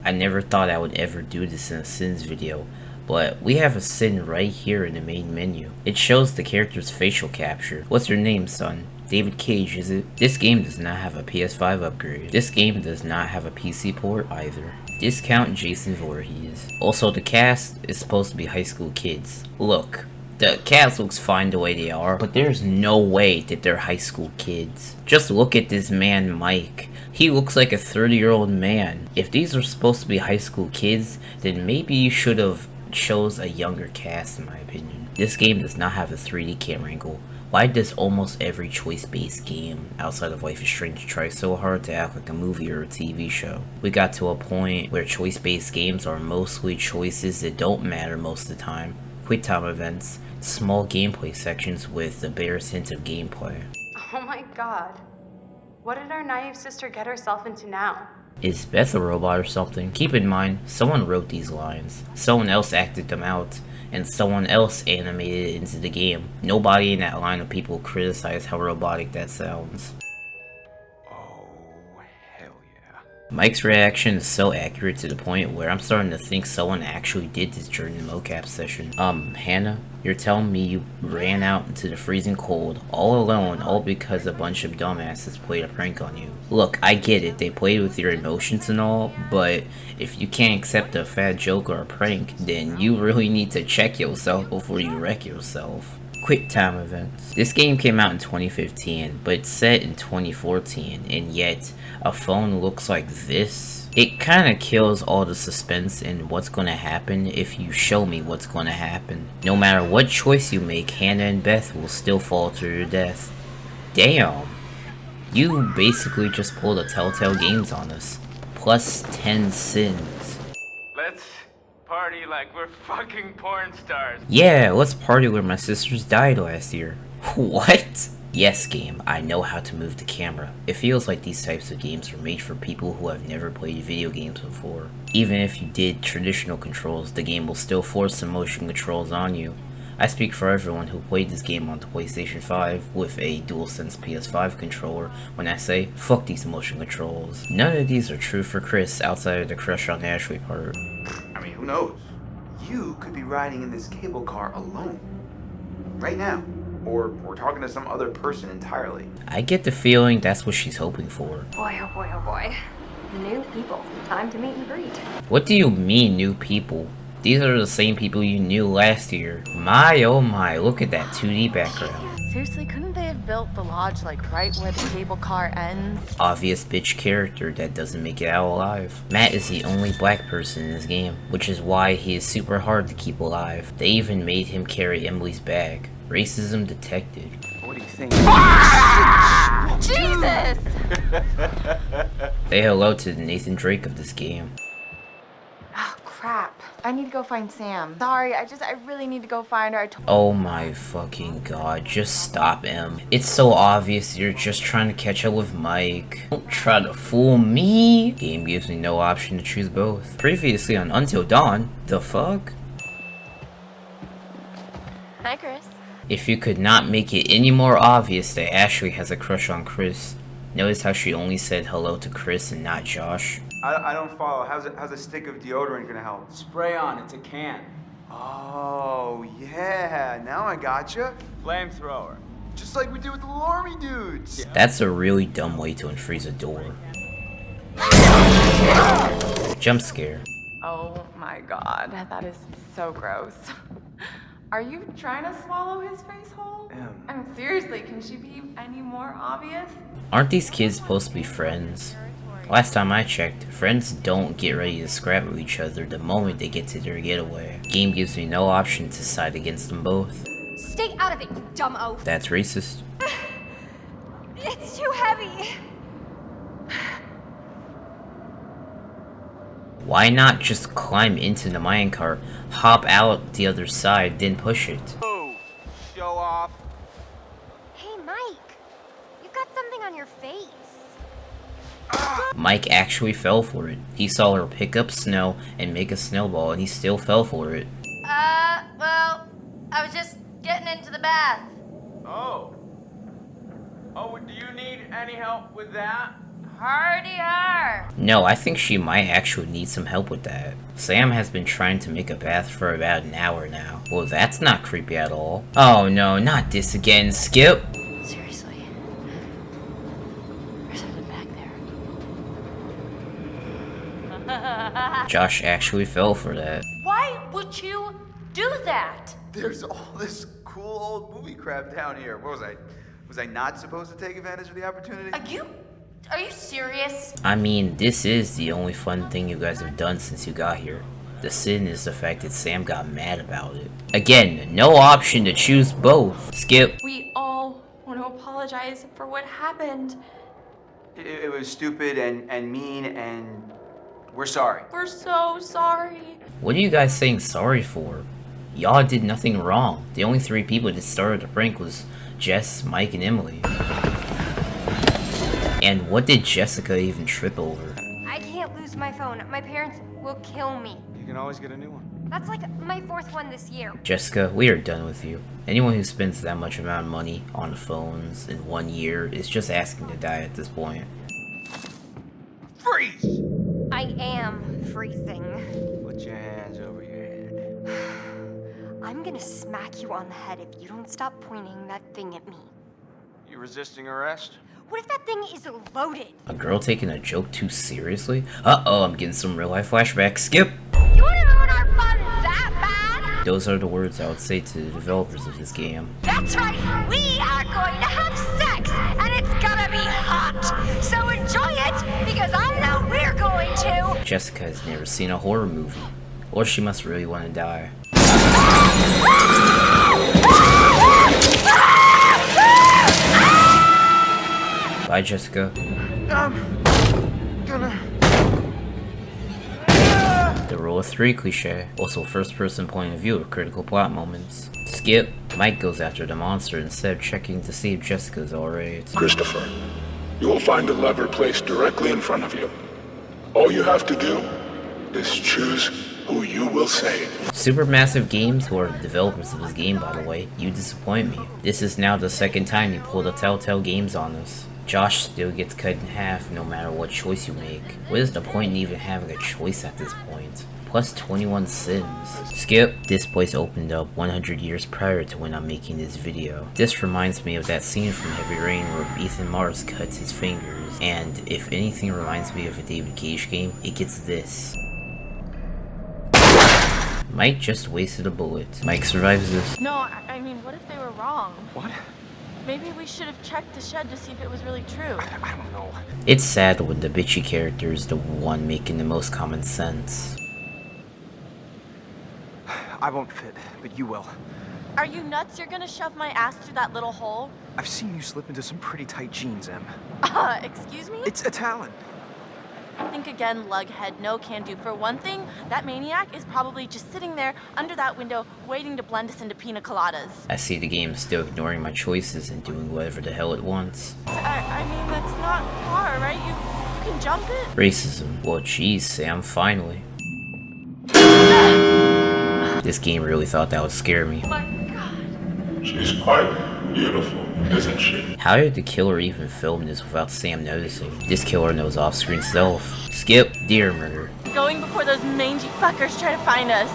I never thought I would ever do this in a Sins video, but we have a sin right here in the main menu. It shows the character's facial capture. What's your name, son? David Cage, is it? This game does not have a PS5 upgrade. This game does not have a PC port either. Discount Jason Voorhees. Also, the cast is supposed to be high school kids. Look, the cast looks fine the way they are, but there's no way that they're high school kids. Just look at this man, Mike. He looks like a 30-year-old man. If these are supposed to be high school kids, then maybe you should have chose a younger cast, in my opinion. This game does not have a 3D camera angle. Why does almost every choice-based game outside of Life is Strange try so hard to act like a movie or a TV show? We got to a point where choice-based games are mostly choices that don't matter most of the time. Quick time events, small gameplay sections with the barest hint of gameplay. Oh my god. What did our naive sister get herself into now? Is Beth a robot or something? Keep in mind, someone wrote these lines, someone else acted them out, and someone else animated it into the game. Nobody in that line of people criticized how robotic that sounds. Mike's reaction is so accurate to the point where I'm starting to think someone actually did this during the mocap session. Hannah, you're telling me you ran out into the freezing cold, all alone, all because a bunch of dumbasses played a prank on you. Look, I get it, they played with your emotions and all, but if you can't accept a fat joke or a prank, then you really need to check yourself before you wreck yourself. Quick time events. This game came out in 2015, but it's set in 2014, and yet a phone looks like this. It kinda kills all the suspense in what's gonna happen if you show me what's gonna happen. No matter what choice you make, Hannah and Beth will still fall to their death. Damn. You basically just pulled a Telltale Games on us. Plus 10 sins. Let's party like we're fucking porn stars. Yeah, let's party where my sisters died last year. What? Yes, game, I know how to move the camera. It feels like these types of games are made for people who have never played video games before. Even if you did traditional controls, the game will still force some motion controls on you. I speak for everyone who played this game on the PlayStation 5 with a DualSense PS5 controller when I say, fuck these motion controls. None of these are true for Chris outside of the crush on Ashley part. I mean, who knows? You could be riding in this cable car alone. Right now. Or we're talking to some other person entirely. I get the feeling that's what she's hoping for. Boy, oh boy, oh boy. New people. Time to meet and greet. What do you mean, new people? These are the same people you knew last year. My oh my, look at that 2D background. Seriously, couldn't they have built the lodge like right where the cable car ends? Obvious bitch character that doesn't make it out alive. Matt is the only black person in this game, which is why he is super hard to keep alive. They even made him carry Emily's bag. Racism detected. What do you think? Jesus! Say hello to the Nathan Drake of this game. Oh, crap. I need to go find Sam. Sorry, I really need to go find her. Oh my fucking god, just stop him. It's so obvious you're just trying to catch up with Mike. Don't try to fool me. Game gives me no option to choose both. Previously on Until Dawn, the fuck? Hi, Chris. If you could not make it any more obvious that Ashley has a crush on Chris. Notice how she only said hello to Chris and not Josh? I don't follow. How's a stick of deodorant gonna help? Spray on, it's a can. Oh, yeah. Now I gotcha. Flamethrower. Just like we did with the little army dudes. That's a really dumb way to unfreeze a door. Jump scare. Oh my god, that is so gross. Are you trying to swallow his face hole? I mean, seriously, can she be any more obvious? Aren't these kids supposed to be friends? Last time I checked, friends don't get ready to scrap with each other the moment they get to their getaway. Game gives me no option to side against them both. Stay out of it, you dumb oaf! That's racist. It's too heavy! Why not just climb into the minecart, hop out the other side, then push it? Oh, show off. Hey, Mike! You got something on your face. Mike actually fell for it. He saw her pick up snow and make a snowball, and he still fell for it. Well, I was just getting into the bath. Oh. Oh, do you need any help with that? Partier! No, I think she might actually need some help with that. Sam has been trying to make a bath for about an hour now. Well, that's not creepy at all. Oh no, not this again, Skip! Seriously. There's something back there. Josh actually fell for that. Why would you do that? There's all this cool old movie crap down here. What was I? Was I not supposed to take advantage of the opportunity? Are you serious? I mean, this is the only fun thing you guys have done since you got here. The sin is the fact that Sam got mad about it. Again, no option to choose both. Skip. We all want to apologize for what happened. It was stupid and mean, and we're sorry. We're so sorry. What are you guys saying sorry for? Y'all did nothing wrong. The only 3 people that started the prank was Jess, Mike, and Emily. And what did Jessica even trip over? I can't lose my phone. My parents will kill me. You can always get a new one. That's like my 4th one this year. Jessica, we are done with you. Anyone who spends that much amount of money on phones in 1 year is just asking to die at this point. Freeze! I am freezing. Put your hands over your head. I'm gonna smack you on the head if you don't stop pointing that thing at me. You resisting arrest? What if that thing is loaded? A girl taking a joke too seriously? Uh-oh, I'm getting some real life flashbacks. Skip! You wanna ruin our fun that bad? Those are the words I would say to the developers of this game. That's right, we are going to have sex, and it's gonna be hot. So enjoy it, because I know we're going to. Jessica has never seen a horror movie. Or she must really want to die. Bye, Jessica. The rule of 3 cliche. Also first person point of view of critical plot moments. Skip. Mike goes after the monster instead of checking to see if Jessica's alright. Christopher, you will find a lever placed directly in front of you. All you have to do is choose who you will save. Supermassive Games, who are the developers of this game by the way, you disappoint me. This is now the 2nd time you pulled a Telltale Games on us. Josh still gets cut in half no matter what choice you make. What is the point in even having a choice at this point? Plus 21 sins. Skip. This place opened up 100 years prior to when I'm making this video. This reminds me of that scene from Heavy Rain where Ethan Mars cuts his fingers. And if anything reminds me of a David Cage game, it gets this. Mike just wasted a bullet. Mike survives this. No, I mean, what if they were wrong? What? Maybe we should have checked the shed to see if it was really true. I don't know. It's sad when the bitchy character is the one making the most common sense. I won't fit, but you will. Are you nuts? You're gonna shove my ass through that little hole? I've seen you slip into some pretty tight jeans, Em. Excuse me? It's a talent. Think again, lughead. No can do. For one thing, that maniac is probably just sitting there under that window waiting to blend us into pina coladas. I see the game still ignoring my choices and doing whatever the hell it wants. I mean, that's not far, right? You can jump it? Racism. Well, geez, Sam, finally. This game really thought that would scare me. My God. She's quite beautiful, isn't she? How did the killer even film this without Sam noticing? This killer knows off-screen stealth. Skip. Deer murder. Going before those mangy fuckers try to find us.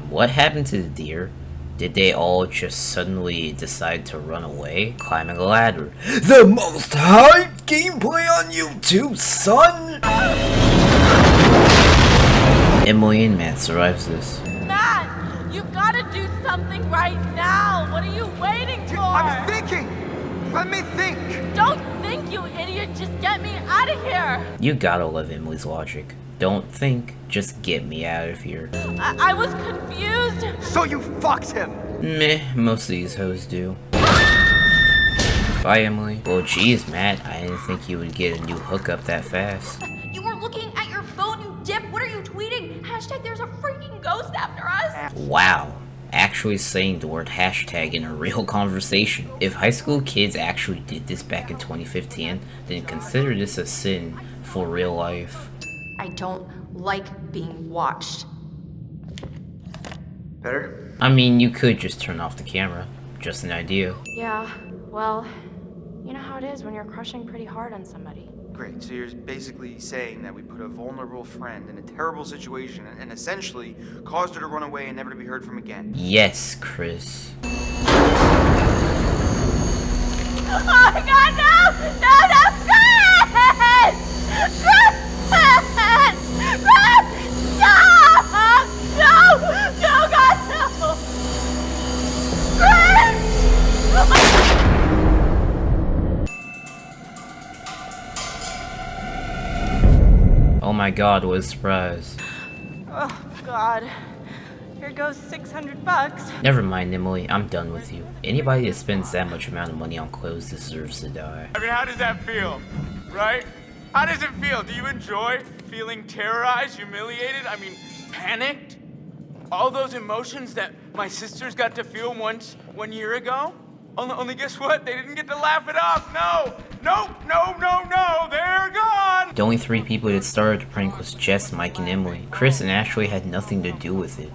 What happened to the deer? Did they all just suddenly decide to run away? Climbing a ladder. The most hyped gameplay on YouTube, son! Emily and Matt survives this. Matt, you gotta do something right now. What are you waiting for? I'm thinking! Let me think! Don't think, you idiot. Just get me out of here. You gotta love Emily's logic. Don't think, just get me out of here. I was confused. So you fucked him! Meh, most of these hoes do. Bye, Emily. Well, geez, Matt, I didn't think you would get a new hookup that fast. You were looking at your phone, you dip. What are you tweeting? Hashtag there's a freaking ghost after us. Wow. Actually saying the word hashtag in a real conversation. If high school kids actually did this back in 2015, then consider this a sin for real life. I don't like being watched. Better? I mean, you could just turn off the camera. Just an idea. Yeah, well, you know how it is when you're crushing pretty hard on somebody. Great, so you're basically saying that we put a vulnerable friend in a terrible situation and essentially caused her to run away and never to be heard from again. Yes, Chris. Oh my god, no! No, no, Chris! Chris! Chris! No! No! No, God, no! Chris! Oh my... Oh my god, what a surprise. Oh, God. Here goes $600. Never mind, Emily, I'm done with you. Anybody that spends that much amount of money on clothes deserves to die. I mean, how does that feel? Right? How does it feel? Do you enjoy feeling terrorized, humiliated? I mean, panicked? All those emotions that my sisters got to feel one year ago? Only guess what? They didn't get to laugh it off. No! No! No! No! No! They're gone! The only 3 people that started the prank was Jess, Mike, and Emily. Chris and Ashley had nothing to do with it.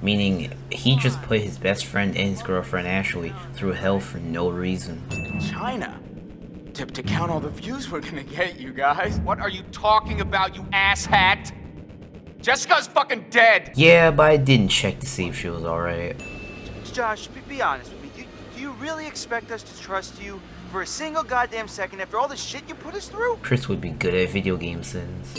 Meaning, he just put his best friend and his girlfriend Ashley through hell for no reason. China. To count all the views we're gonna get, you guys. What are you talking about, you asshat? Jessica's fucking dead! Yeah, but I didn't check to see if she was alright. Josh, be honest with me. Do you really expect us to trust you for a single goddamn second after all the shit you put us through? Chris would be good at video game sins.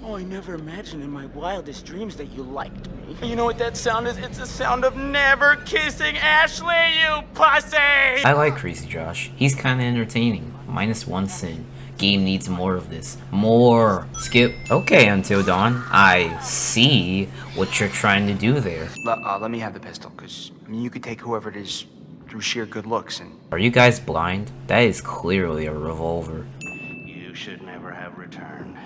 Oh, I never imagined in my wildest dreams that you liked me. You know what that sound is? It's the sound of never kissing Ashley, you pussy! I like Crazy Josh. He's kinda entertaining. Minus 1 sin. Game needs more of this. More! Skip. Okay, Until Dawn. I see what you're trying to do there. Let me have the pistol, because I mean, you could take whoever it is through sheer good looks and... Are you guys blind? That is clearly a revolver. You should never have returned.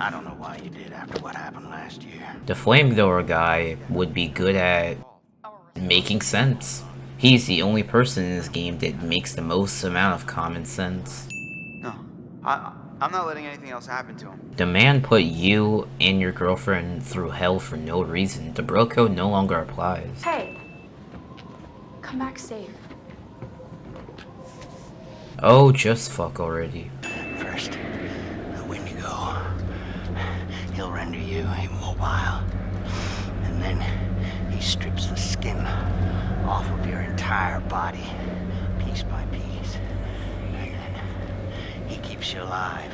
I don't know why you did after what happened last year. The flamethrower guy would be good at making sense. He's the only person in this game that makes the most amount of common sense. No, I'm not letting anything else happen to him. The man put you and your girlfriend through hell for no reason. The bro code no longer applies. Hey, come back safe. Oh, just fuck already. First, the Wendigo. He'll render you immobile. And then he strips the skin off of your entire body, piece by piece. And then he keeps you alive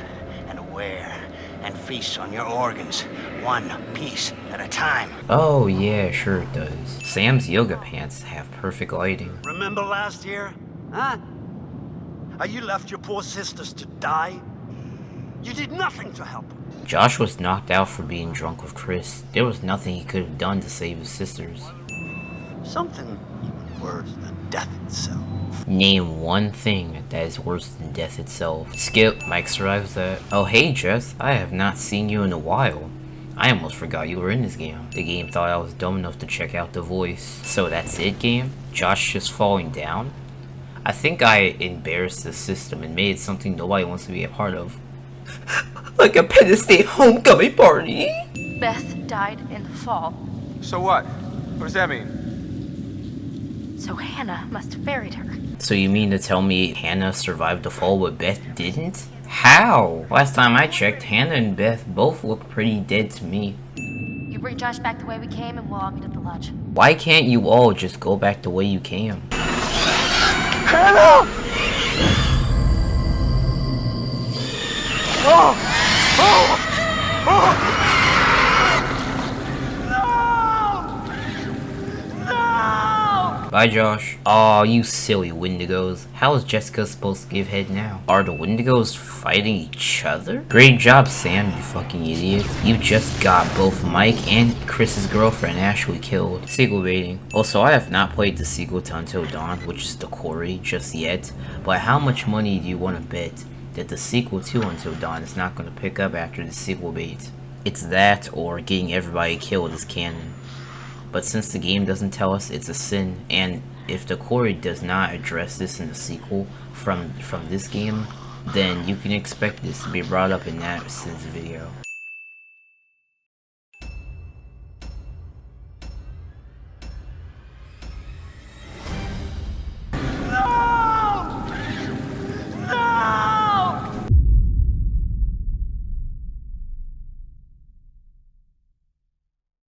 and aware and feasts on your organs, one piece at a time. Oh yeah, sure it does. Sam's yoga pants have perfect lighting. Remember last year? Huh? How you left your poor sisters to die? You did nothing to help them. Josh was knocked out for being drunk with Chris. There was nothing he could have done to save his sisters. Something even worse than death itself. Name one thing that is worse than death itself. Skip, Mike survives that. Oh hey Jess, I have not seen you in a while. I almost forgot you were in this game. The game thought I was dumb enough to check out the voice. So that's it, game? Josh just falling down? I think I embarrassed the system and made it something nobody wants to be a part of. Like a Penn State homecoming party! Beth died in the fall, So what? What does that mean? so Hannah must have buried her. So you mean to tell me Hannah survived the fall but Beth didn't? How? Last time I checked, Hannah and Beth both look pretty dead to me. You bring Josh back the way we came and we'll all meet at the lodge. Why can't you all just go back the way you came? Hannah! Oh! Oh! Oh! Bye, Josh. Aw, you silly Wendigos. How is Jessica supposed to give head now? Are the Wendigos fighting each other? Great job, Sam, you fucking idiot. You just got both Mike and Chris's girlfriend Ashley killed. Sequel baiting. Also, I have not played the sequel to Until Dawn, which is the Quarry, just yet. But how much money do you want to bet that the sequel to Until Dawn is not going to pick up after the sequel bait? It's that or getting everybody killed is canon. But since the game doesn't tell us, it's a sin, and if the Quarry does not address this in the sequel from this game, then you can expect this to be brought up in that sins video.